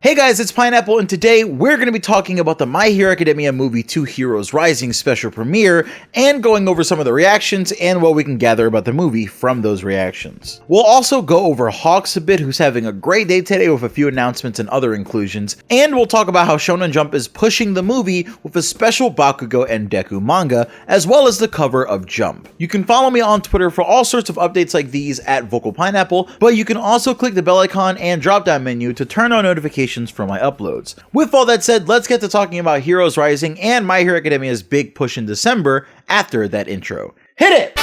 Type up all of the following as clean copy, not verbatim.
Hey guys, it's Pineapple, and today we're going to be talking about the My Hero Academia movie 2 Heroes Rising special premiere and going over some of the reactions and what we can gather about the movie from those reactions. We'll also go over Hawks a bit, who's having a great day today with a few announcements and other inclusions, and we'll talk about how Shonen Jump is pushing the movie with a special Bakugo and Deku manga, as well as the cover of Jump. You can follow me on Twitter for all sorts of updates like these at Vocal Pineapple, but you can also click the bell icon and drop down menu to turn on notifications for my uploads. With all that said, let's get to talking about Heroes Rising and My Hero Academia's big push in December after that intro. Hit it!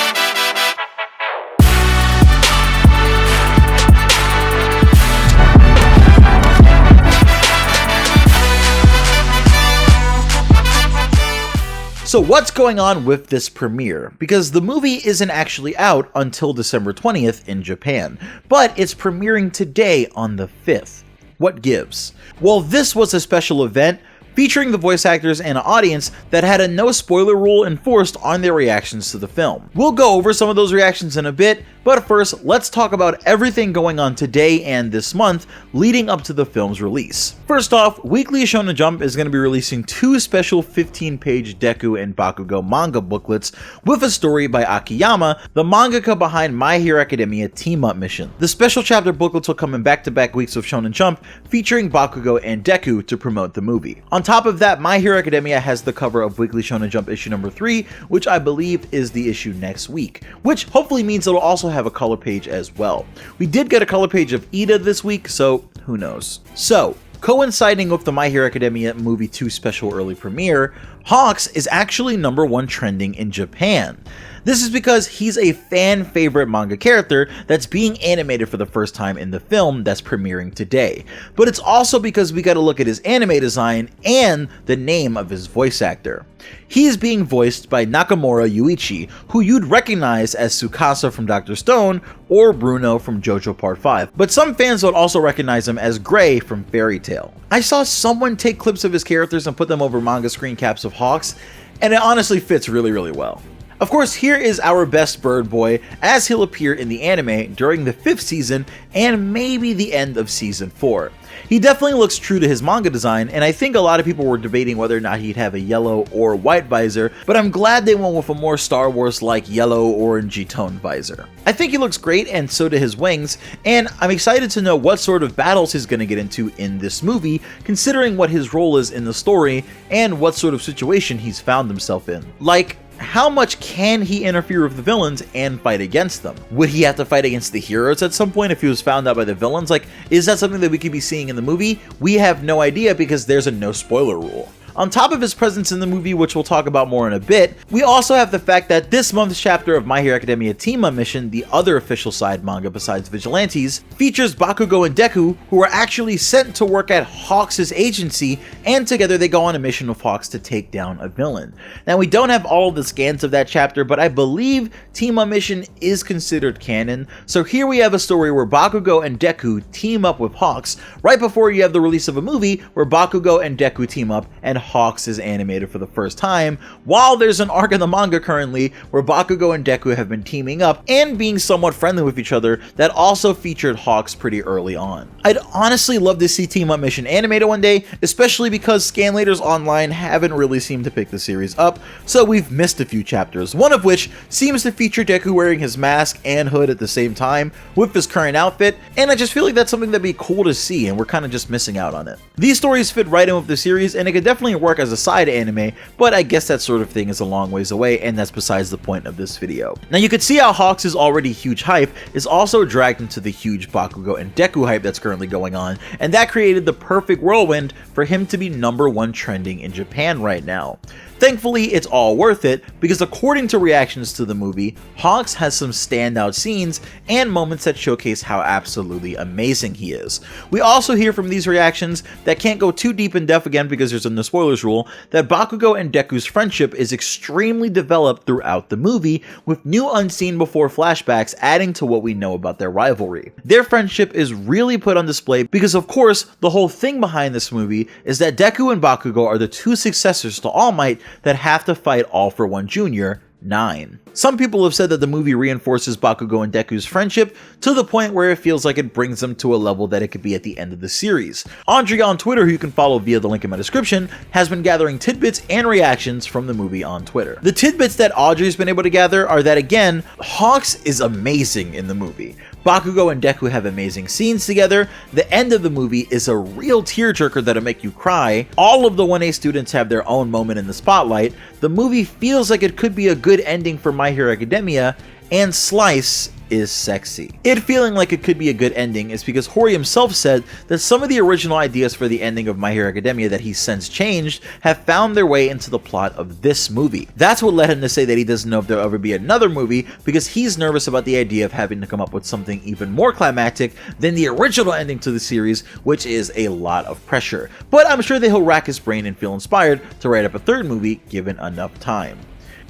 So what's going on with this premiere? Because the movie isn't actually out until December 20th in Japan, but it's premiering today on the 5th. What gives? Well, this was a special event featuring the voice actors and an audience that had a no spoiler rule enforced on their reactions to the film. We'll go over some of those reactions in a bit, but first, let's talk about everything going on today and this month leading up to the film's release. First off, Weekly Shonen Jump is going to be releasing 2 special 15-page Deku and Bakugo manga booklets with a story by Akiyama, the mangaka behind My Hero Academia Team Up Mission. The special chapter booklets will come in back-to-back weeks of Shonen Jump featuring Bakugo and Deku to promote the movie. On top of that, My Hero Academia has the cover of Weekly Shonen Jump issue number 3, which I believe is the issue next week, which hopefully means it'll also have a color page as well. We did get a color page of Ida this week, so who knows. So, coinciding with the My Hero Academia movie 2 special early premiere, Hawks is actually #1 trending in Japan. This is because he's a fan favorite manga character that's being animated for the first time in the film that's premiering today. But it's also because we gotta look at his anime design and the name of his voice actor. He is being voiced by Nakamura Yuichi, who you'd recognize as Tsukasa from Dr. Stone or Bruno from JoJo Part 5, but some fans would also recognize him as Gray from Fairy Tail. I saw someone take clips of his characters and put them over manga screen caps of Hawks, and it honestly fits really well. Of course, here is our best bird boy, as he'll appear in the anime during the 5th season and maybe the end of season 4. He definitely looks true to his manga design, and I think a lot of people were debating whether or not he'd have a yellow or white visor, but I'm glad they went with a more Star Wars-like yellow orangey tone visor. I think he looks great, and so do his wings, and I'm excited to know what sort of battles he's going to get into in this movie, considering what his role is in the story and what sort of situation he's found himself in. Like, how much can he interfere with the villains and fight against them? Would he have to fight against the heroes at some point if he was found out by the villains? Like, is that something that we could be seeing in the movie? We have no idea because there's a no spoiler rule. On top of his presence in the movie, which we'll talk about more in a bit, we also have the fact that this month's chapter of My Hero Academia Team Up Mission, the other official side manga besides Vigilantes, features Bakugo and Deku, who are actually sent to work at Hawks' agency, and together they go on a mission with Hawks to take down a villain. Now, we don't have all of the scans of that chapter, but I believe Team Up Mission is considered canon, so here we have a story where Bakugo and Deku team up with Hawks, right before you have the release of a movie where Bakugo and Deku team up and Hawks is animated for the first time, while there's an arc in the manga currently where Bakugo and Deku have been teaming up and being somewhat friendly with each other that also featured Hawks pretty early on. I'd honestly love to see Team Up Mission animated one day, especially because scanlators online haven't really seemed to pick the series up, so we've missed a few chapters, one of which seems to feature Deku wearing his mask and hood at the same time with his current outfit, and I just feel like that's something that'd be cool to see, and we're kind of just missing out on it. These stories fit right in with the series, and it could definitely work as a side anime, but I guess that sort of thing is a long ways away, and that's besides the point of this video. Now, you could see how Hawks' already huge hype is also dragged into the huge Bakugo and Deku hype that's currently going on, and that created the perfect whirlwind for him to be #1 trending in Japan right now. Thankfully, it's all worth it, because according to reactions to the movie, Hawks has some standout scenes and moments that showcase how absolutely amazing he is. We also hear from these reactions that can't go too deep in depth again because there's a no spoilers rule, that Bakugo and Deku's friendship is extremely developed throughout the movie, with new unseen before flashbacks adding to what we know about their rivalry. Their friendship is really put on display because, of course, the whole thing behind this movie is that Deku and Bakugo are the 2 successors to All Might that have to fight All for One Jr., 9. Some people have said that the movie reinforces Bakugo and Deku's friendship to the point where it feels like it brings them to a level that it could be at the end of the series. Audrey on Twitter, who you can follow via the link in my description, has been gathering tidbits and reactions from the movie on Twitter. The tidbits that Audrey's been able to gather are that, again, Hawks is amazing in the movie. Bakugo and Deku have amazing scenes together. The end of the movie is a real tearjerker that'll make you cry. All of the 1A students have their own moment in the spotlight. The movie feels like it could be a good ending for My Hero Academia, and Slice is sexy. It feeling like it could be a good ending is because Hori himself said that some of the original ideas for the ending of My Hero Academia that he's since changed have found their way into the plot of this movie. That's what led him to say that he doesn't know if there'll ever be another movie, because he's nervous about the idea of having to come up with something even more climactic than the original ending to the series, which is a lot of pressure. But I'm sure that he'll rack his brain and feel inspired to write up a third movie given enough time.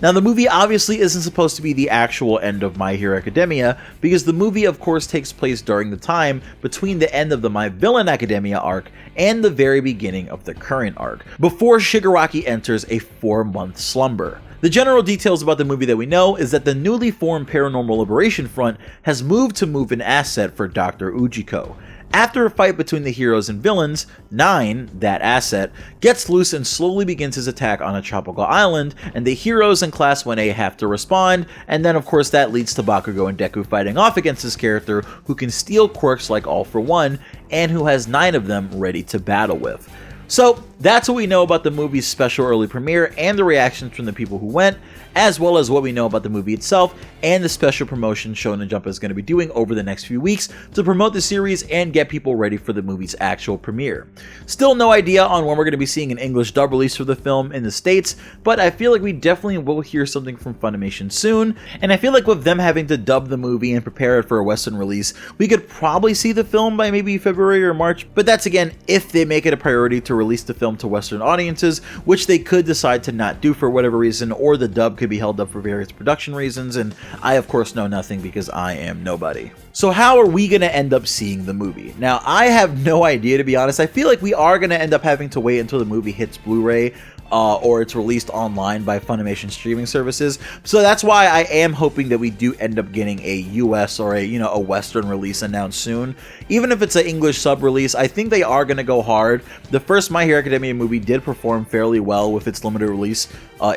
Now, the movie obviously isn't supposed to be the actual end of My Hero Academia, because the movie of course takes place during the time between the end of the My Villain Academia arc and the very beginning of the current arc, before Shigaraki enters a 4-month slumber. The general details about the movie that we know is that the newly formed Paranormal Liberation Front has moved to move an asset for Dr. Ujiko. After a fight between the heroes and villains, 9, that asset, gets loose and slowly begins his attack on a tropical island, and the heroes in Class 1A have to respond, and then of course that leads to Bakugo and Deku fighting off against this character who can steal quirks like All for One, and who has 9 of them ready to battle with. So that's what we know about the movie's special early premiere and the reactions from the people who went, as well as what we know about the movie itself and the special promotion Shonen Jump is going to be doing over the next few weeks to promote the series and get people ready for the movie's actual premiere. Still no idea on when we're going to be seeing an English dub release for the film in the States, but I feel like we definitely will hear something from Funimation soon, and I feel like with them having to dub the movie and prepare it for a Western release, we could probably see the film by maybe February or March, but that's again if they make it a priority to release the film to Western audiences, which they could decide to not do for whatever reason, or the dub could be held up for various production reasons, and I of course know nothing because I am nobody. So how are we going to end up seeing the movie? Now, I have no idea, to be honest. I feel like we are going to end up having to wait until the movie hits Blu-ray or it's released online by Funimation streaming services. So that's why I am hoping that we do end up getting a US or a Western release announced soon. Even if it's an English sub release, I think they are going to go hard. The first My Hero Academia movie did perform fairly well with its limited release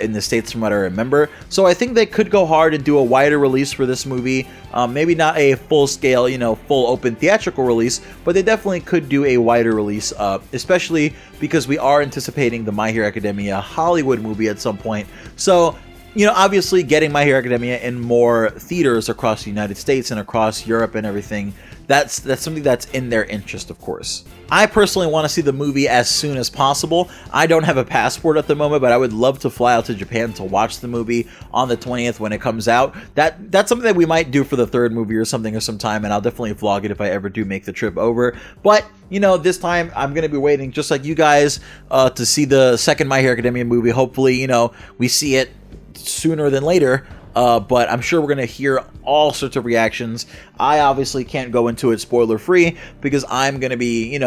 in the States from what I remember. So I think they could go hard and do a wider release for this movie. Maybe not a full-scale, full open theatrical release, but they definitely could do a wider release, especially because we are anticipating the My Hero Academia Hollywood movie at some point. So, obviously getting My Hero Academia in more theaters across the United States and across Europe and everything, that's something that's in their interest, of course. I personally want to see the movie as soon as possible. I don't have a passport at the moment, but I would love to fly out to Japan to watch the movie on the 20th when it comes out. That's something that we might do for the third movie or something or some time, and I'll definitely vlog it if I ever do make the trip over. But, this time I'm going to be waiting, just like you guys, to see the second My Hero Academia movie. Hopefully, we see it sooner than later. But I'm sure we're going to hear all sorts of reactions. I obviously can't go into it spoiler free because I'm going to be,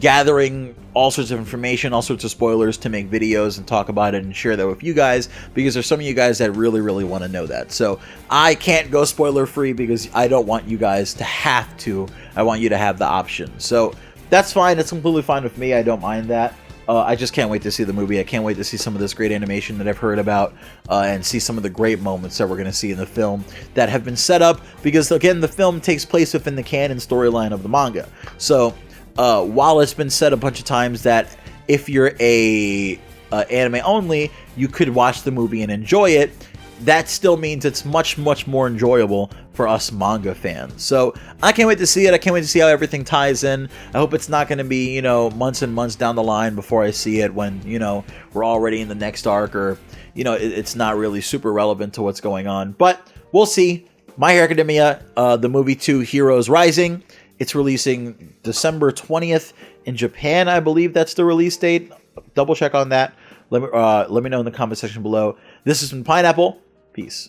gathering all sorts of information, all sorts of spoilers to make videos and talk about it and share that with you guys, because there's some of you guys that really, really want to know that. So I can't go spoiler free because I don't want you guys to have to. I want you to have the option. So that's fine. It's completely fine with me. I don't mind that. I just can't wait to see the movie. I can't wait to see some of this great animation that I've heard about and see some of the great moments that we're going to see in the film that have been set up, because again, the film takes place within the canon storyline of the manga. So while it's been said a bunch of times that if you're a anime only, you could watch the movie and enjoy it, that still means it's much, much more enjoyable for us manga fans. So I can't wait to see it. I can't wait to see how everything ties in. I hope it's not going to be, months and months down the line before I see it when, we're already in the next arc, or, it's not really super relevant to what's going on. But we'll see. My Hero Academia, the movie 2, Heroes Rising. It's releasing December 20th in Japan. I believe that's the release date. Double check on that. Let me know in the comment section below. This has been Pineapple. Peace.